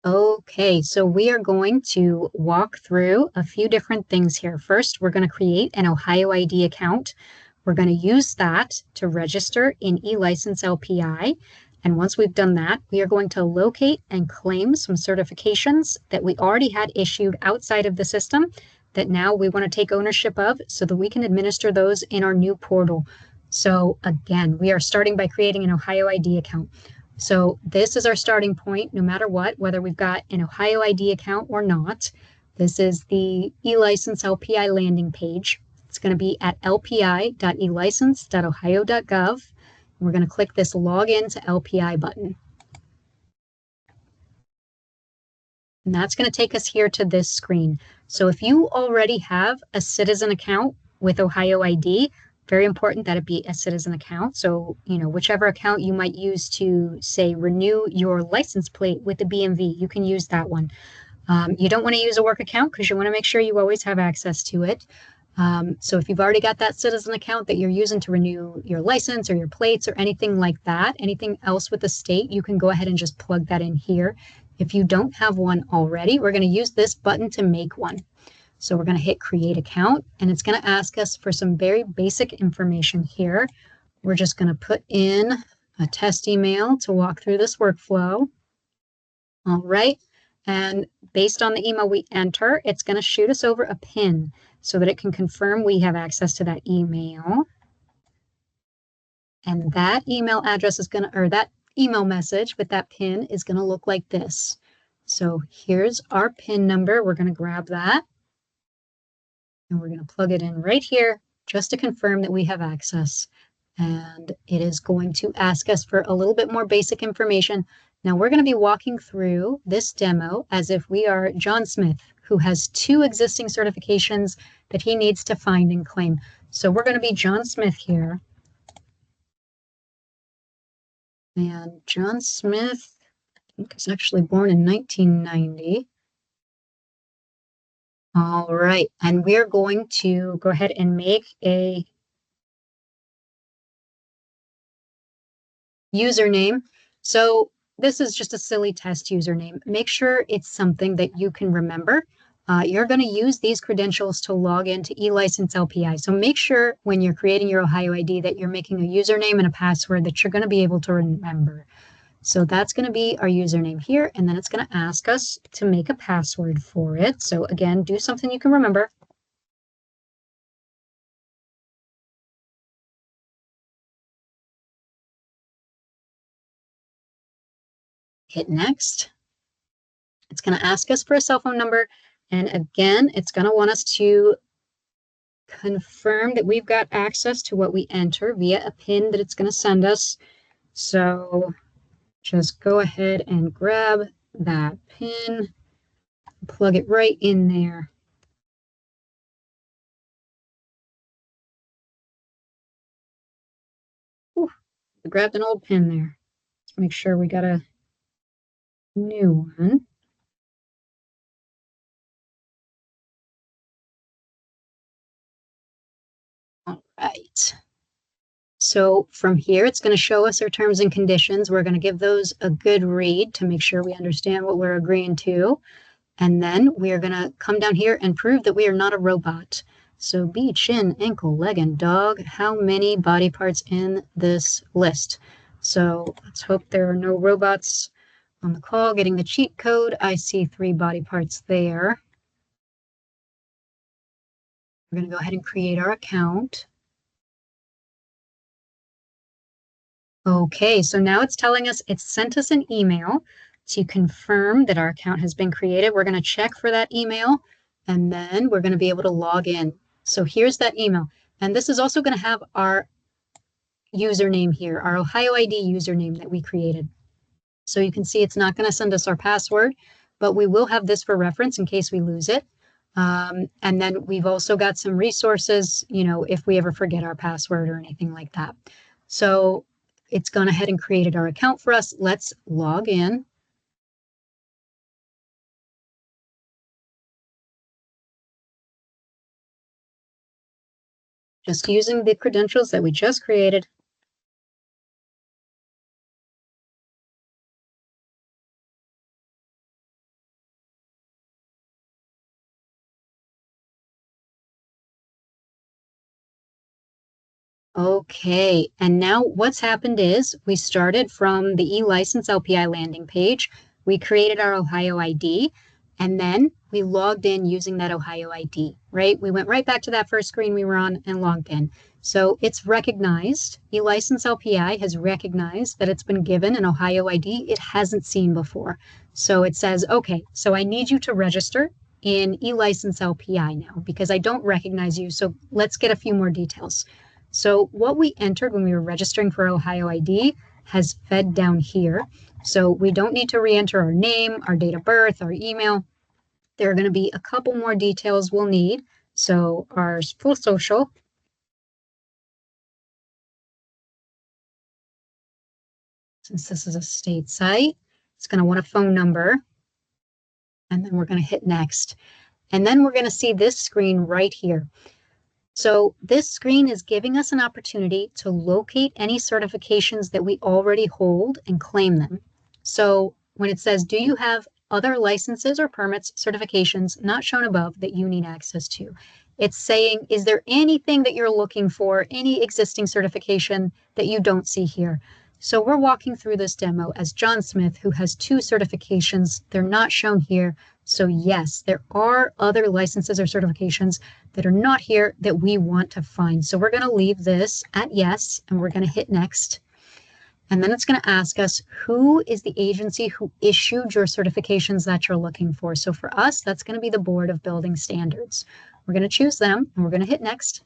Okay, so we are going to walk through a few different things here. First, we're going to create an OhioID account. We're going to use that to register in eLicense LPI. And once we've done that, we are going to locate and claim some certifications that we already had issued outside of the system that now we want to take ownership of so that we can administer those in our new portal. So again, we are starting by creating an OhioID account. So this is our starting point, no matter what, whether we've got an OhioID account or not. This is the eLicense LPI landing page. It's going to be at lpi.elicense.ohio.gov. We're going to click this Login to LPI button. And that's going to take us here to this screen. So if you already have a citizen account with OhioID, very important that it be a citizen account. So, whichever account you might use to, say, renew your license plate with the BMV, you can use that one. You don't want to use a work account because you want to make sure you always have access to it. So if you've already got that citizen account that you're using to renew your license or your plates or anything like that, anything else with the state, you can go ahead and just plug that in here. If you don't have one already, we're going to use this button to make one. So we're going to hit create account, and it's going to ask us for some very basic information here. We're just going to put in a test email to walk through this workflow. All right. And based on the email we enter, it's going to shoot us over a PIN so that it can confirm we have access to that email. And that email address is going to, or that email message with that PIN is going to look like this. So here's our PIN number. We're going to grab that. And we're going to plug it in right here just to confirm that we have access. And it is going to ask us for a little bit more basic information. Now we're going to be walking through this demo as if we are John Smith, who has 2 existing certifications that he needs to find and claim. So we're going to be John Smith here. And John Smith, I think, was actually born in 1990. All right, and we're going to go ahead and make a username. So this is just a silly test username. Make sure it's something that you can remember. You're going to use these credentials to log into eLicense LPI. So make sure when you're creating your OhioID that you're making a username and a password that you're going to be able to remember. So that's going to be our username here, and then it's going to ask us to make a password for it. So again, do something you can remember. Hit next. It's going to ask us for a cell phone number, and again, it's going to want us to confirm that we've got access to what we enter via a PIN that it's going to send us. So just go ahead and grab that PIN, plug it right in there. Ooh, I grabbed an old PIN there. Let's make sure we got a new one. All right. So from here, it's going to show us our terms and conditions. We're going to give those a good read to make sure we understand what we're agreeing to. And then we are going to come down here and prove that we are not a robot. So B, chin, ankle, leg, and dog. How many body parts in this list? So let's hope there are no robots on the call getting the cheat code. I see 3 body parts there. We're going to go ahead and create our account. Okay, so now it's telling us it's sent us an email to confirm that our account has been created. We're going to check for that email, and then we're going to be able to log in. So here's that email. And this is also going to have our username here, our OhioID username that we created. So you can see it's not going to send us our password, but we will have this for reference in case we lose it. And then we've also got some resources, if we ever forget our password or anything like that. So it's gone ahead and created our account for us. Let's log in. Just using the credentials that we just created. Okay, and now what's happened is we started from the eLicense LPI landing page. We created our Ohio ID, and then we logged in using that Ohio ID, right? We went right back to that first screen we were on and logged in. So it's recognized, eLicense LPI has recognized that it's been given an Ohio ID it hasn't seen before. So it says, okay, so I need you to register in eLicense LPI now because I don't recognize you. So let's get a few more details. So what we entered when we were registering for Ohio ID has fed down here. So we don't need to re-enter our name, our date of birth, our email. There are going to be a couple more details we'll need. So our full social, since this is a state site, it's going to want a phone number, and then we're going to hit next. And then we're going to see this screen right here. So this screen is giving us an opportunity to locate any certifications that we already hold and claim them. So when it says, do you have other licenses or permits, certifications not shown above that you need access to? It's saying, is there anything that you're looking for, any existing certification that you don't see here? So we're walking through this demo as John Smith, who has 2 certifications. They're not shown here. So yes, there are other licenses or certifications that are not here that we want to find. So we're going to leave this at yes, and we're going to hit next. And then it's going to ask us, who is the agency who issued your certifications that you're looking for? So for us, that's going to be the Board of Building Standards. We're going to choose them, and we're going to hit next.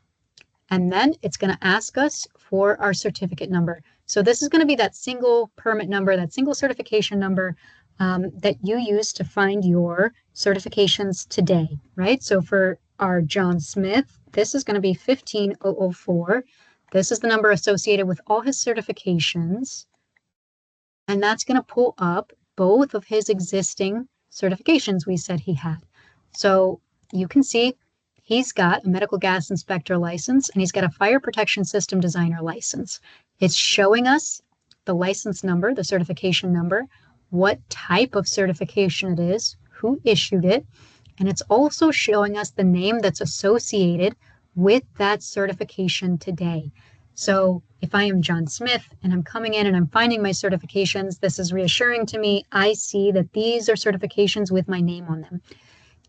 And then it's going to ask us for our certificate number. So this is going to be that single permit number, that single certification number that you use to find your certifications today, right? So for our John Smith, this is going to be 15004. This is the number associated with all his certifications. And that's going to pull up both of his existing certifications we said he had. So you can see he's got a medical gas inspector license and he's got a fire protection system designer license. It's showing us the license number, the certification number, what type of certification it is, who issued it, and it's also showing us the name that's associated with that certification today. So if I am John Smith and I'm coming in and I'm finding my certifications, this is reassuring to me. I see that these are certifications with my name on them.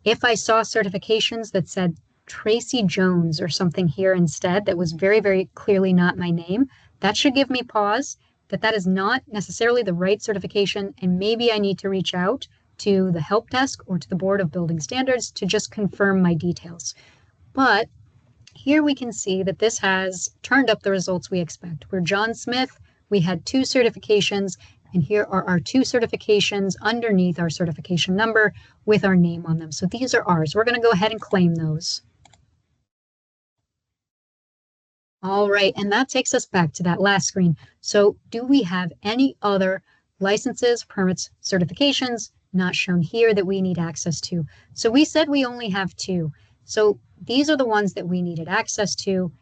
If I saw certifications that said Tracy Jones or something here instead that was very, very clearly not my name, that should give me pause that that is not necessarily the right certification, and maybe I need to reach out to the help desk or to the Board of Building Standards to just confirm my details. But here we can see that this has turned up the results we expect. We're John Smith, we had 2 certifications, and here are our 2 certifications underneath our certification number with our name on them. So these are ours. We're going to go ahead and claim those. All right, and that takes us back to that last screen. So do we have any other licenses, permits, certifications not shown here that we need access to? So we said we only have 2. So these are the ones that we needed access to.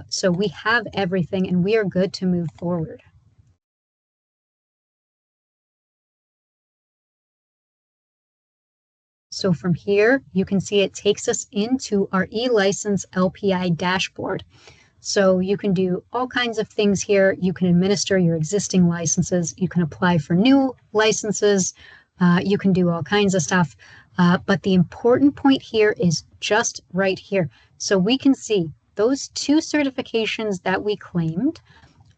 So we have everything and we are good to move forward. So from here, you can see it takes us into our eLicense LPI dashboard. So you can do all kinds of things here. You can administer your existing licenses. You can apply for new licenses. You can do all kinds of stuff. But the important point here is just right here. So we can see those 2 certifications that we claimed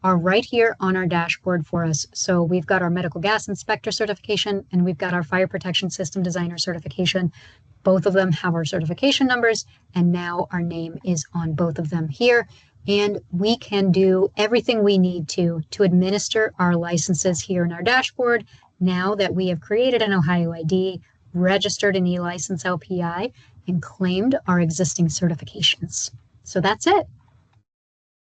are right here on our dashboard for us. So we've got our medical gas inspector certification and we've got our fire protection system designer certification. Both of them have our certification numbers, and now our name is on both of them here. And we can do everything we need to administer our licenses here in our dashboard now that we have created an Ohio ID, registered an eLicense LPI, and claimed our existing certifications. So that's it.